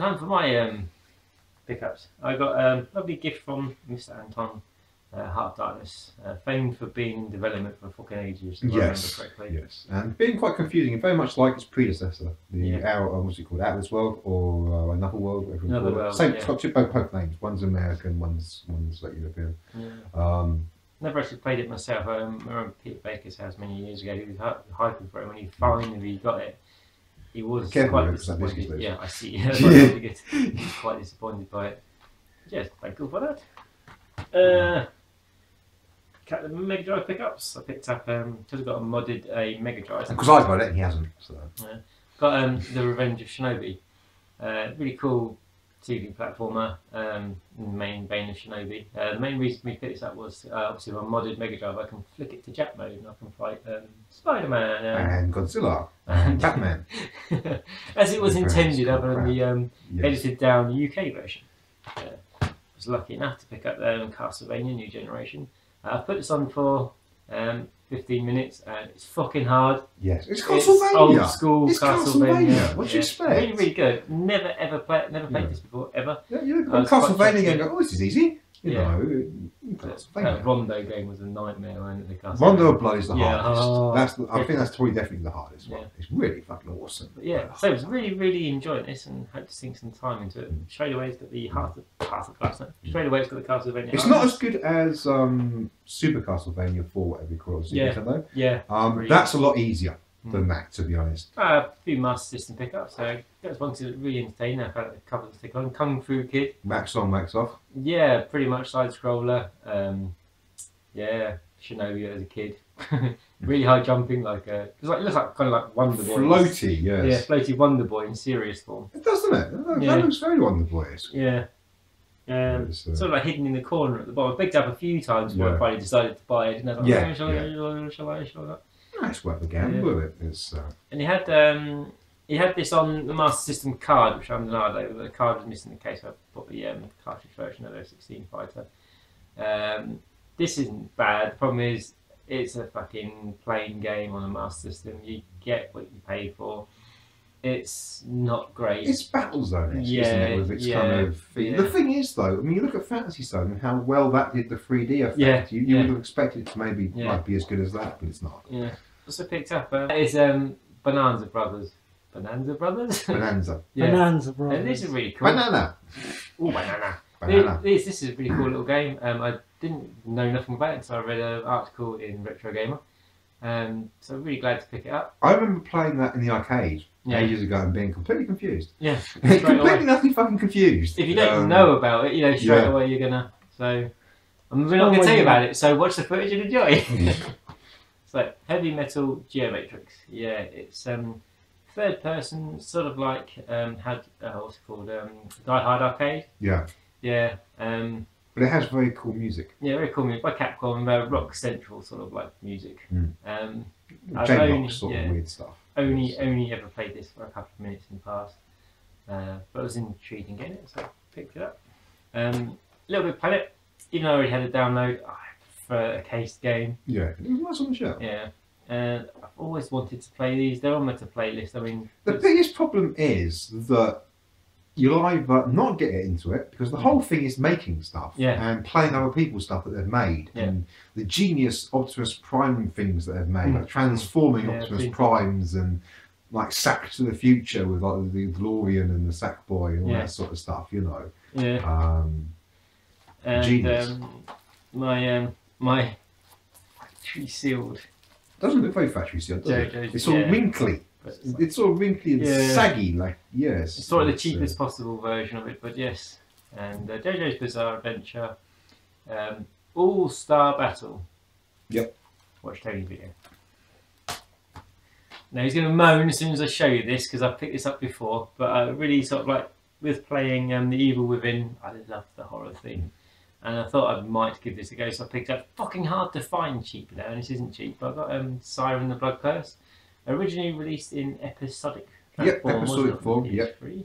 time for my pickups. I got a lovely gift from Mr. Anton, Heart of Darkness, famed for being in development for fucking ages, if I remember correctly. Yes, and being quite confusing, very much like its predecessor, the what's it called, Atlas World or Another World, whatever you call it. Same, it's got both names. One's American, one's like European. Yeah. Never actually played it myself. I remember Peter Baker's house many years ago. He was hyping for it. When he finally got it, he was quite disappointed. Yeah, I see. He was quite disappointed by it. Yeah, quite cool for that. The Mega Drive pickups. I picked up because I've got a modded Mega Drive. Because I got it and he hasn't. So. Got The Revenge of Shinobi. Really cool 2D platformer, in the main vein of Shinobi. The main reason we picked this up was obviously with a modded Mega Drive I can flick it to Jap mode and I can fight Spider-Man and Godzilla and Batman. As it was intended, other than the edited down UK version. I was lucky enough to pick up Castlevania New Generation. I've put this on for 15 minutes and it's fucking hard. Yes, it's Castlevania. Old school Castlevania. What do you expect? Really, really good. Never played this before, ever. Yeah, you look at Castlevania game and go, oh, this is easy. You know, that Rondo game was a nightmare, wasn't it? Rondo of Blood is the hardest. I think that's probably definitely the hardest one. It's really fucking awesome. But yeah, so I was really enjoying this and hope to sink some time into it. Straight away, it's got the Heart of Glass. Straight away, it's got the Castlevania. It's not as good as Super Castlevania 4, whatever you call it. Nintendo. Yeah. That's a lot easier than that, to be honest. A few Master System pickups, so that was one to really entertain. I've had a couple to stick on. Kung Fu Kid. Max on, max off. Yeah, pretty much side scroller. Yeah, Shinobi as a kid. Really high jumping, like it looks like kind of like Wonder Boy. Floaty, yes. Yeah, floaty Wonder Boy in serious form. It does, doesn't it? That looks very Wonder Boyish. Yeah. Sort of like hidden in the corner at the bottom. I picked up a few times before I finally decided to buy it. And I was like, shall I? It's worth a gamble, isn't it? And he had this on the Master System card, which I'm denied over, but the card was missing in the case. So I bought the cartridge version of the 16 fighter. This isn't bad. The problem is it's a fucking plain game on a Master System. You get what you pay for. It's not great. It's Battlezone, isn't it? With its kind of thing. The thing is, though, I mean, you look at Fantasy Zone and how well that did the 3D effect. You would have expected it to maybe might be as good as that, but it's not. Yeah. Also picked up is Bonanza Brothers. Bonanza Brothers? Bonanza. Bonanza Brothers. And this is really cool. Banana. Oh, banana. This is a really cool little game. I didn't know nothing about it until I read an article in Retro Gamer. So I'm really glad to pick it up. I remember playing that in the arcade ages ago and being completely confused. Yeah. Completely nothing fucking confused. If you don't know about it, straight away you're gonna. So we're not going to tell you about it. So watch the footage and enjoy. So Heavy Metal Geomatrix. Yeah, it's third person, sort of like what's it called? Die Hard Arcade. Yeah. Yeah. But it has very cool music. Yeah, very cool music by Capcom, Rock Central sort of like music. J-rock sort of weird stuff. Only ever played this for a couple of minutes in the past, but I was intrigued in getting it, so I picked it up. A little bit played it, even though I already had a download. I prefer a cased game. Yeah, it was nice on the shelf. Yeah, and I've always wanted to play these. They're on my playlist. I mean, the biggest problem is that you'll either not get into it because the whole thing is making stuff and playing other people's stuff that they've made and the genius Optimus Prime things that they've made, like transforming Optimus Primes and like Sack to the Future with like the DeLorean and the Sackboy and all that sort of stuff, you know. Yeah. Genius. My factory sealed. Doesn't look very factory sealed, does it? It's all wrinkly. It's all wrinkly and saggy, like, yes. It's sort of the cheapest possible version of it, but yes. And JoJo's Bizarre Adventure, All-Star Battle. Yep. Watch Tony's video. Now he's going to moan as soon as I show you this, because I've picked this up before, but really sort of like, with playing The Evil Within, I love the horror theme. And I thought I might give this a go, so I picked up fucking hard to find cheap now, and this isn't cheap, but I got Siren the Blood Curse. Originally released in episodic form, free.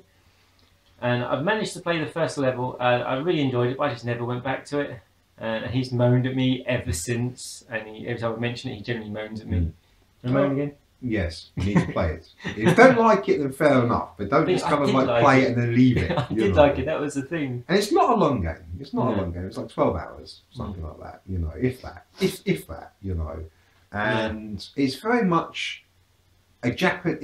And I've managed to play the first level. I really enjoyed it, but I just never went back to it. And he's moaned at me ever since. And every time I mention it, he generally moans at me. Can I moan again? Yes, you need to play it. If you don't like it, then fair enough. But don't just kind of like play it and then leave it. I did like it. That was the thing. And it's not a long game. It's not a long game. It's like 12 hours, something like that. You know, if that, you know. And it's very much a Japanese.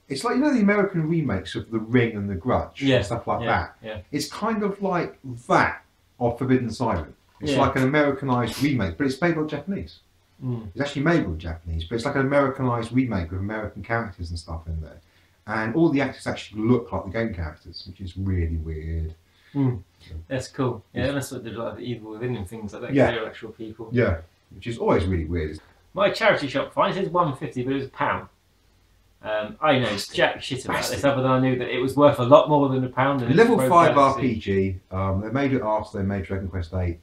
It's like you know the American remakes of The Ring and The Grudge, and stuff like that. Yeah. It's kind of like that of Forbidden Siren. It's like an Americanized remake, but it's made by Japanese. It's actually made by Japanese, but it's like an Americanized remake with American characters and stuff in there. And all the actors actually look like the game characters, which is really weird. That's cool. Yeah, that's what they do, like the Evil Within and things like that. Yeah, they're actual people. Yeah, which is always really weird. My charity shop fine says £1.50, but it was £1. I know jack shit about this, other than I knew that it was worth a lot more than £1. Level 5 RPG. They made it after they made Dragon Quest 8.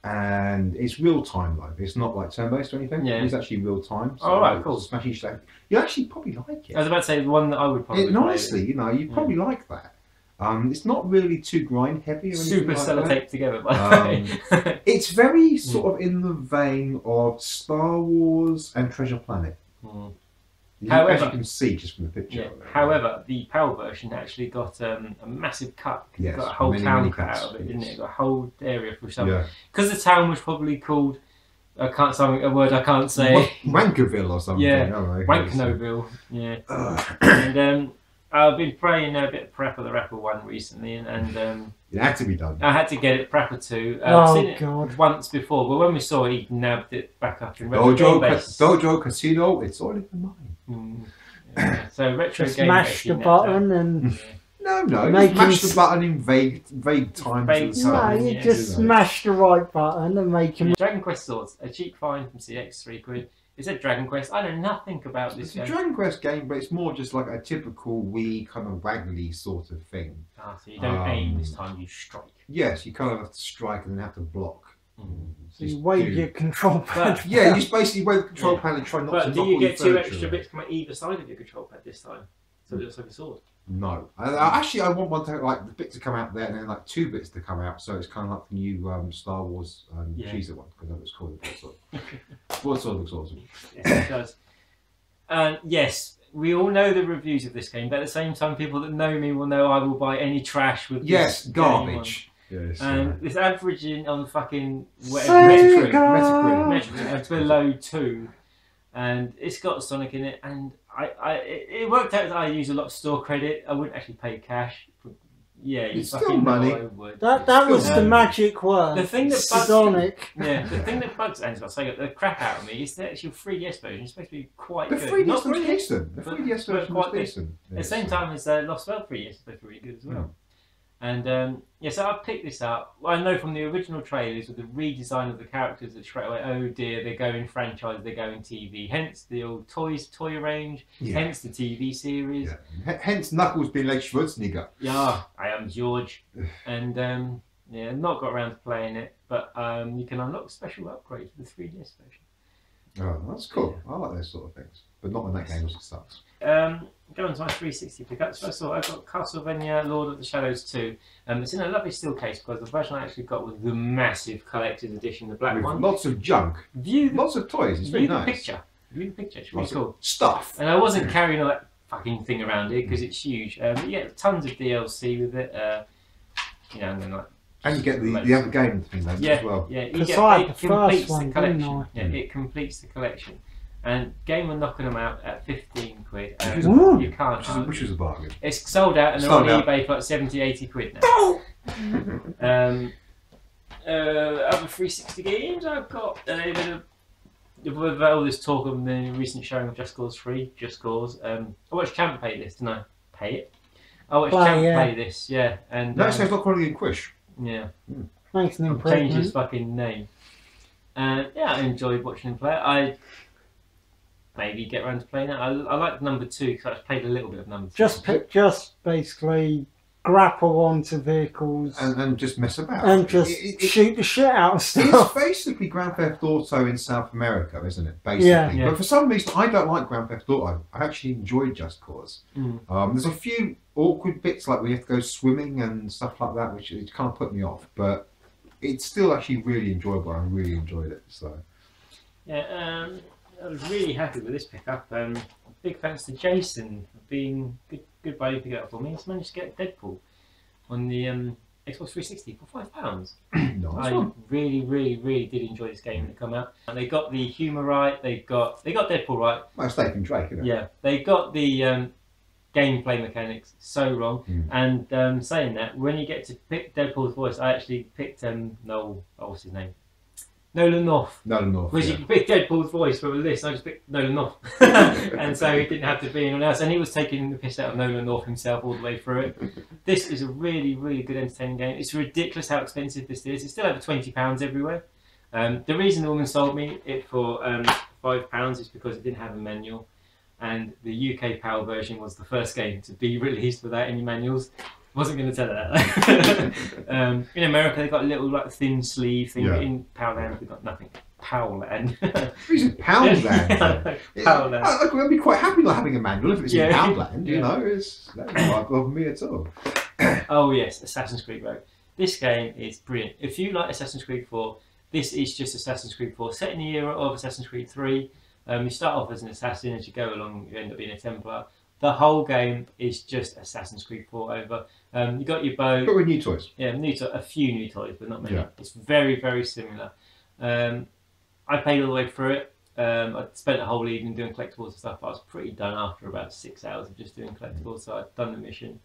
And it's real time though. It's not like turn based or anything. It's actually real time. So right, cool. Smash each day. You actually probably like it. I was about to say the one that I would probably. Honestly, you know, you'd probably like that. It's not really too grind heavy. Or super like sellotape together. By the way. It's very sort of in the vein of Star Wars and Treasure Planet. However, as you can see just from the picture. However, the PAL version actually got a massive cut. Yes, got a whole town cut out of it, didn't it? It got a whole area for something. Because the town was probably called a word I can't say. Wankerville or something. Yeah, Wanknoville. Yeah. And I've been playing a bit of Parappa the Rapper 1 recently, and it had to be done. I had to get it Parappa 2. I've seen it once before, but when we saw it, he nabbed it back up in retro Dojo Casino. It's all in mind. So retro just game mash the button and no, mash the button in vague times. No, you just smash the right button and make him. Dragon Quest Swords, a cheap find from CX, £3. It said Dragon Quest. I know nothing about this. It's a Dragon Quest game, but it's more just like a typical Wii kind of waggly sort of thing. So you don't aim this time; you strike. Yes, you kind of have to strike and then have to block. So you wave your control pad. Yeah, you just basically wave the control pad and try not to knock all But do you get 2 extra away. bits from either side of your control pad this time? So it looks like a sword? No. Actually, I want one to like the bit to come out there and then like 2 bits to come out. So it's kind of like the new Star Wars cheeser one, because that was called the broadsword. Broadsword looks awesome. Yes, it does. Yes, we all know the reviews of this game, but at the same time, people that know me will know I will buy any trash with this garbage. Yes, and it's averaging on fucking Metacritic below 2, and it's got Sonic in it, and it worked out that I use a lot of store credit. I wouldn't actually pay cash. Yeah, it's still money. That was the magic word. The thing that bugs Sonic. the thing that bugs and I'll say the crap out of me is the actual 3DS version is supposed to be quite good. The 3DS was decent. The 3DS version was decent. At the same time as Lost World 3DS is supposed to be really good as well. And so I picked this up. I know from the original trailers with the redesign of the characters that straight away, oh dear, they're going franchise, they're going TV. Hence the old toy range. Hence the TV series. Hence Knuckles being like Schwarzenegger. Yeah, I am George. And not got around to playing it, but you can unlock special upgrades for the 3DS version. Oh, that's cool. I like those sort of things, but not when that game also sucks. Going to my 360 pickups. First of all, I've got Castlevania Lord of the Shadows 2. It's in a lovely steel case because the version I actually got was the massive collector's edition, the black one. Lots of junk. Lots of toys. It's really nice. View the picture. It's really cool. Stuff. And I wasn't carrying all that fucking thing around here because it's huge. But yeah, tons of DLC with it. And then like. And you get the other game thing as well. Yeah, it completes the collection. It completes the collection. And Game were knocking them out at £15. You can't. Which was a bargain. It's sold out and they're on eBay for like 70, 80 quid now. Other 360 games I've got. With all this talk of the recent showing of Just Cause 3, Just Cause. I watched Champ play this, didn't I? Pay it. I watched Champ play this, and no, it sounds like calling it Quish. Yeah. Makes an improvement. Changed his fucking name. I enjoyed watching him play it. I maybe get around to playing it. I like number 2 because I played a little bit of number 3. Just basically grapple onto vehicles and just mess about and just shoot the shit out of stuff. It's basically Grand Theft Auto in South America, isn't it? Basically, but for some reason I don't like Grand Theft Auto. I actually enjoyed Just Cause. There's a few awkward bits like we have to go swimming and stuff like that, which it kind of put me off. But it's still actually really enjoyable. I really enjoyed it. So I was really happy with this pickup. Big thanks to Jason for being good buddy pick it up for me. He's managed to get Deadpool on the Xbox 360 for £5. Nice I one. really did enjoy this game when it came out. And they got the humour right. They got Deadpool right. Well, it's Nathan Drake, isn't it? Yeah, they got the gameplay mechanics so wrong. And saying that, when you get to pick Deadpool's voice, I actually picked what's his name? Nolan North. Nolan North. Because you can pick Deadpool's voice from a list. I just picked Nolan North. And so it didn't have to be anyone else. And he was taking the piss out of Nolan North himself all the way through it. This is a really good entertaining game. It's ridiculous how expensive this is. It's still over £20 everywhere. The reason the woman sold me it for £5 is because it didn't have a manual. And the UK PAL version was the first game to be released without any manuals. Wasn't going to tell her that. In America, they got a little like thin sleeve thing. Yeah. In Poundland, we got nothing. Poundland. He's in Poundland. Poundland. I'd be quite happy not having a manual if it's in Poundland. You Yeah. know, that won't bother me at all. Oh yes, Assassin's Creed Rogue. This game is brilliant. If you like Assassin's Creed 4, this is just Assassin's Creed 4, set in the era of Assassin's Creed 3. You start off as an assassin. As you go along, you end up being a Templar. The whole game is just Assassin's Creed 4 over. You got your bow. But with new toys. Yeah, a few new toys, but not many. Yeah. It's very similar. I played all the way through it. I spent a whole evening doing collectibles and stuff. I was pretty done after about 6 hours of just doing collectibles, so I'd done the mission.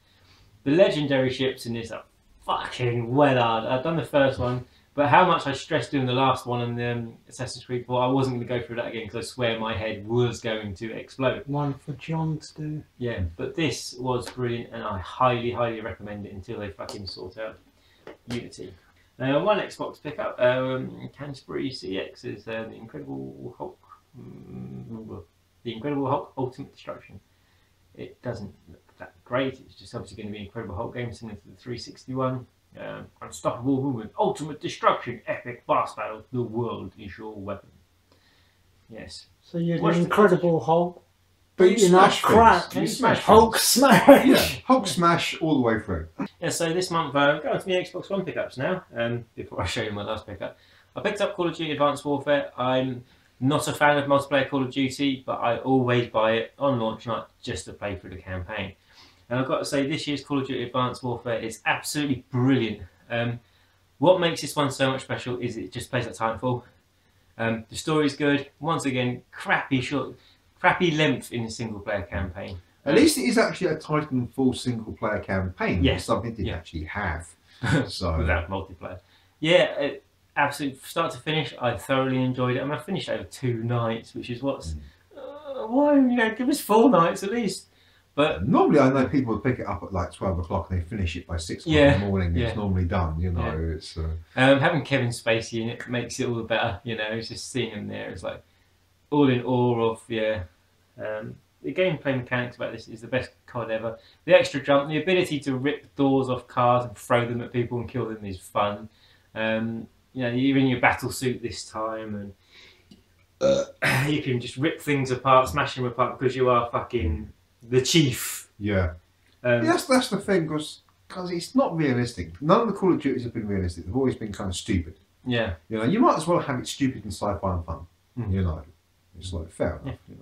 The legendary ships in this are fucking well hard. I'd done the first one, but how much I stressed doing the last one on the Assassin's Creed 4, I wasn't going to go through that again because I swear my head was going to explode. One for John to do. Yeah, but this was brilliant and I highly recommend it until they fucking sort out Unity. One Xbox pickup, Canterbury CX is the Incredible Hulk. The Incredible Hulk Ultimate Destruction. It doesn't look that great. It's just obviously going to be an Incredible Hulk game similar to the 361. Unstoppable movement, ultimate destruction, epic boss battle. The world is your weapon. Yes. So you're What's the the Incredible Hulk But you beating up smash crap. things. You smash Hulk things. smash. Yeah, Hulk smash all the way through. Yeah, so this month, going to the Xbox One pickups now, before I show you my last pickup. I picked up Call of Duty Advanced Warfare. I'm not a fan of multiplayer Call of Duty, but I always buy it on launch night just to play through the campaign. And I've got to say, this year's Call of Duty Advanced Warfare is absolutely brilliant. What makes this one so much special is it just plays like Titanfall. The story's good. Once again, crappy length in a single player campaign. At least it is actually a Titanfall single player campaign. Yeah. Something it didn't actually have. So Without multiplayer. Yeah, absolutely, start to finish, I thoroughly enjoyed it. I mean, I finished it over 2 nights, which is what's... why, give us 4 nights at least. But normally I know people would pick it up at like 12 o'clock and they finish it by 6 o'clock in the morning. It's normally done, you know. Yeah. It's having Kevin Spacey in it makes it all the better, it's just seeing him there. It's like all in awe of, the gameplay mechanics about this is the best COD ever. The extra jump, the ability to rip doors off cars and throw them at people and kill them is fun. You're in your battle suit this time and you can just rip things apart, smash them apart because you are fucking the chief. yeah. That's the thing, because it's not realistic. None of the Call of Duties have been realistic. They've always been kind of stupid. Yeah. You might as well have it stupid and sci-fi and fun. It's like fair enough. Yeah.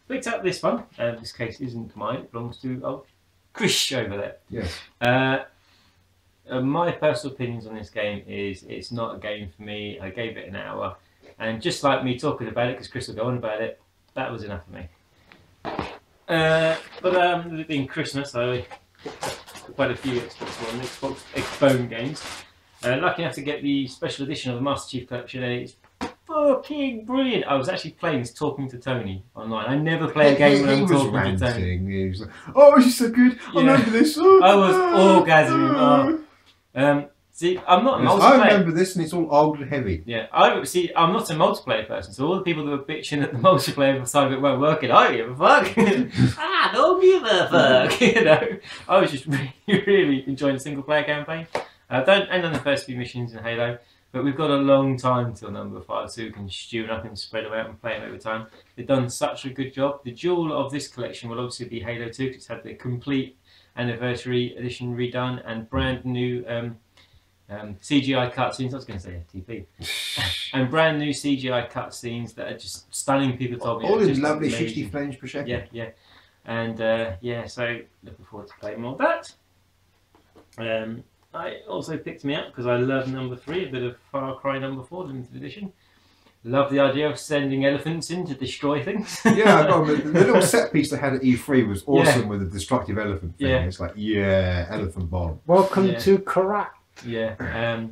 Picked up this one. This case isn't mine. It belongs to Chris over there. Yes. My personal opinions on this game is it's not a game for me. I gave it an hour, and just like me talking about it, because Chris will go on about it, that was enough for me. But it being Christmas, I quite a few Xbox Xbone games. Lucky enough to get the special edition of the Master Chief Collection, and it's fucking brilliant. I was actually playing this talking to Tony online. I never play a game when I'm talking to Tony. He was like, "Oh, this is so good. I remember this." Oh, I was orgasming. See, I'm not a multiplayer. I remember this, and it's all old and heavy. Yeah, I'm not a multiplayer person. So all the people that were bitching at the multiplayer side of it weren't working. I don't give a fuck. Don't give a fuck. I was just really enjoying the single player campaign. Don't end on the first few missions in Halo, but we've got a long time till number 5, so we can stew up and spread them out and play them over time. They've done such a good job. The jewel of this collection will obviously be Halo 2, because it's had the complete anniversary edition redone and brand new CGI cutscenes. I was going to say FTP. And brand new CGI cutscenes that are just stunning. People told me all in just lovely amazing. 60 frames per second. Yeah. And yeah, so looking forward to playing more of that. I also picked me up because I love number 3, a bit of Far Cry number 4 limited edition. Love the idea of sending elephants in to destroy things. Yeah, I got the little set piece they had at E3 was awesome with the destructive elephant thing. It's like, elephant bomb. Welcome to Karak. Yeah.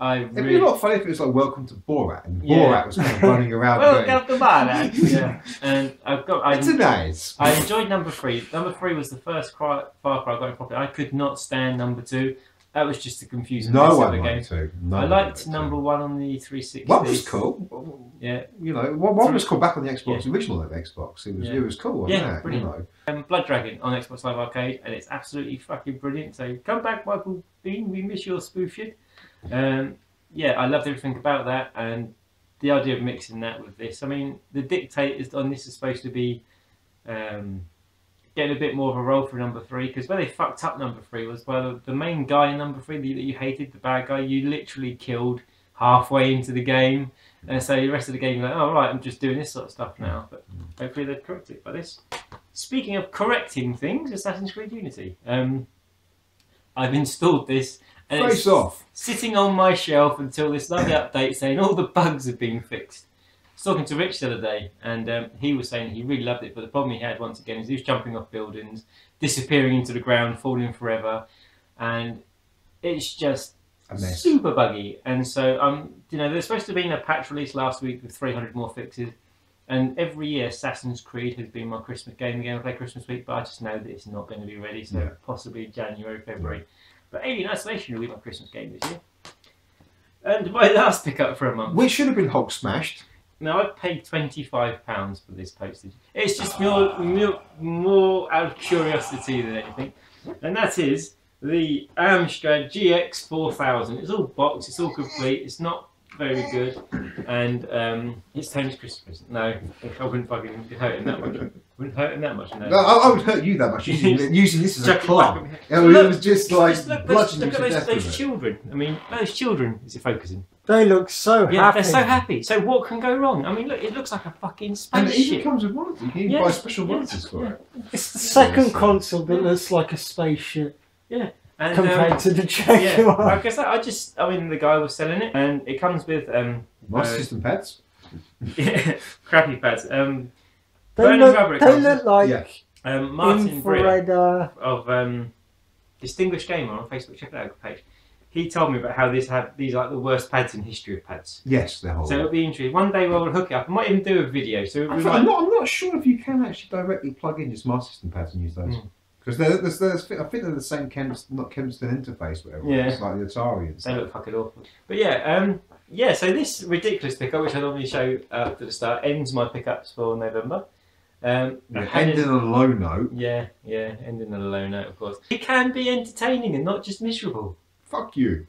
It'd be a lot funny if it was like Welcome to Borat, and Borat was kind of running around. Welcome to Borat. Yeah, and it's nice. I enjoyed number 3. Number 3 was the first Far Cry I got properly. I could not stand number 2. That was just a confusing mess of the game. I liked number 1 on the 360. One was cool. Yeah, you know, one was cool back on the Xbox, original Xbox. It was cool. Yeah, brilliant. You know. Blood Dragon on Xbox Live Arcade, and it's absolutely fucking brilliant. So come back, Michael Bean. We miss your spoof shit. Yeah, I loved everything about that, and the idea of mixing that with this. I mean, the dictators on this is supposed to be getting a bit more of a role for number 3, because where they fucked up number 3 was the main guy in number 3 that you hated, the bad guy, you literally killed halfway into the game, and so the rest of the game you're like, oh right, I'm just doing this sort of stuff now. But hopefully they'll correct it by this. Speaking of correcting things, Assassin's Creed Unity. I've installed this. And Face off. Sitting on my shelf until this lovely update saying all the bugs have been fixed. I was talking to Rich the other day, and he was saying he really loved it, but the problem he had once again is he was jumping off buildings, disappearing into the ground, falling forever, and it's just super buggy. And so, you know, there's supposed to have been a patch release last week with 300 more fixes, and every year Assassin's Creed has been my Christmas game. I play Christmas week, but I just know that it's not going to be ready, so possibly January, February. But Alien Isolation will be my Christmas game this year. And my last pickup for a month. Which should have been Hulk smashed. Now, I paid £25 for this postage. It's just more out of curiosity than anything. And that is the Amstrad GX 4000. It's all boxed, it's all complete, it's not very good. And it's Tony's Christmas present. No, I wouldn't fucking hurt him that much. Wouldn't hurt him that much, no. I would hurt you that much using this as a club. It was just like bludgeoning look at those children. I mean, those children. Is it focusing? They look so happy. Yeah, they're so happy. So what can go wrong? I mean, look, it looks like a fucking spaceship. And it even comes with monitors. You can even buy special monitors for it. It's the second console that looks like a spaceship. Yeah. And, compared to the Jaguar. Yeah, like I said, I mean, the guy was selling it, and it comes with Master System pads. Crappy pads. They look like Martin infrared, Britt of Distinguished Gamer on Facebook. Check that out page. He told me about how these are like the worst pads in history of pads. Yes, they're horrible. So it'll be interesting. One day we'll hook it up. I might even do a video. So I'm not sure if you can actually directly plug in just Master System pads and use those. Because I think they're the same Kempston interface, whatever. Yeah. It's like the Atari and stuff. They look fucking awful. But yeah, so this ridiculous pickup, which I normally show at the start, ends my pickups for November. Ending on a low note. Yeah, ending on a low note, of course. It can be entertaining and not just miserable. Fuck you.